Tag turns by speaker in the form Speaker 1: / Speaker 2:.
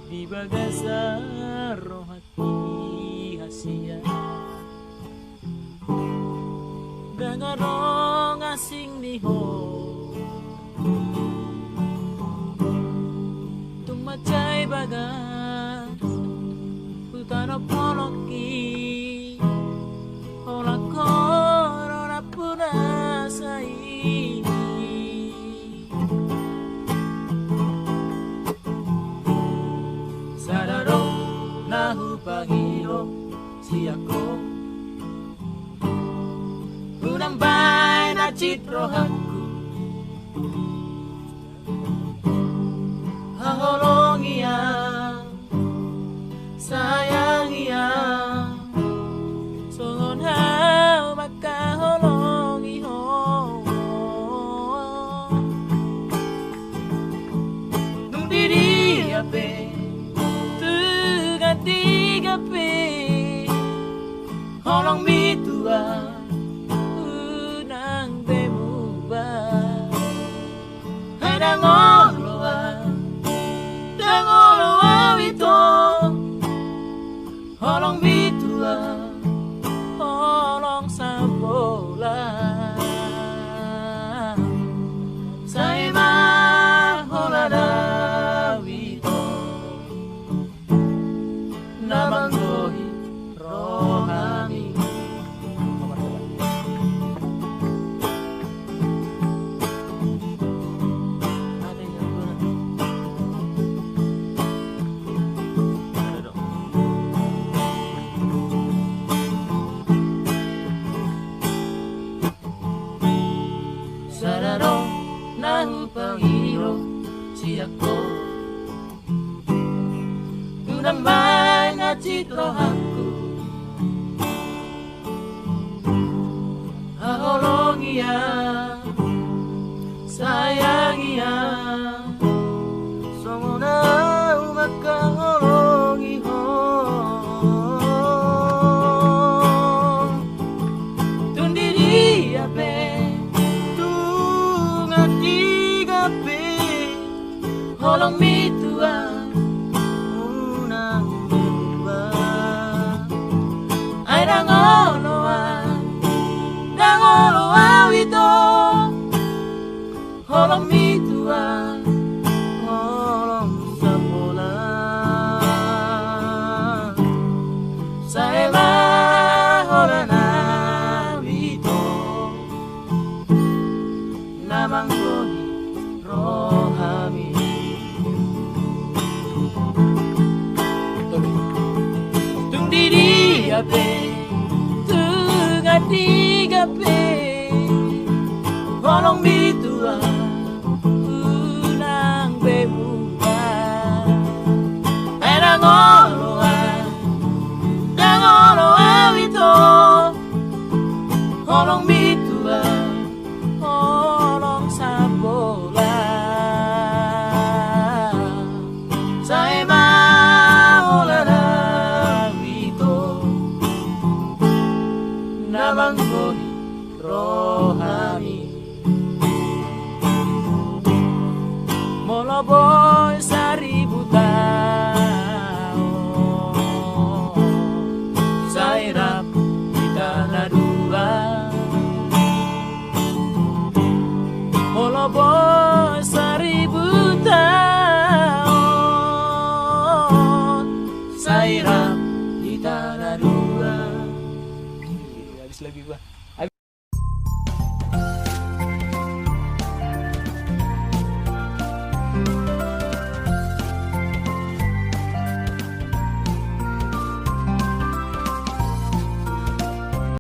Speaker 1: Di bagasa roh hati hasia Dangarong asing niho Tumacay bagas Putano poloki Ola korona puna sa ini Sadaro nahu pagiro si ako Unambay na citrohanku Haholong iya sayang iya Songon hao makaholong iho Nung diri ape Tiga pe Holong mitua Unang bemuba Hai dangoloa Dangoloa wito Holong mitua Holong sambola Saya mah holada Namanggohi rohani Ada yang guna Ada dong Sadaro nahu pangiro si ako Unambay na citrohanku Haholong iya sayang iya Songona makaholong iho Tundiri ape Tunga tiga pe Holong mitua Dangoloa wito Holong mitua Holong sambola Saya mah holana wito Namanggohi rohami Tung diri ape Tiga pe Holong mitua Unang bemuda Dangoloa wito Holong mitua Holong sambola Saya mah holada wito Namanggohi rohani Moloboy seribu tahun Sairap di tanah dua Moloboy seribu tahun Sairap di tanah dua Habis lagi gua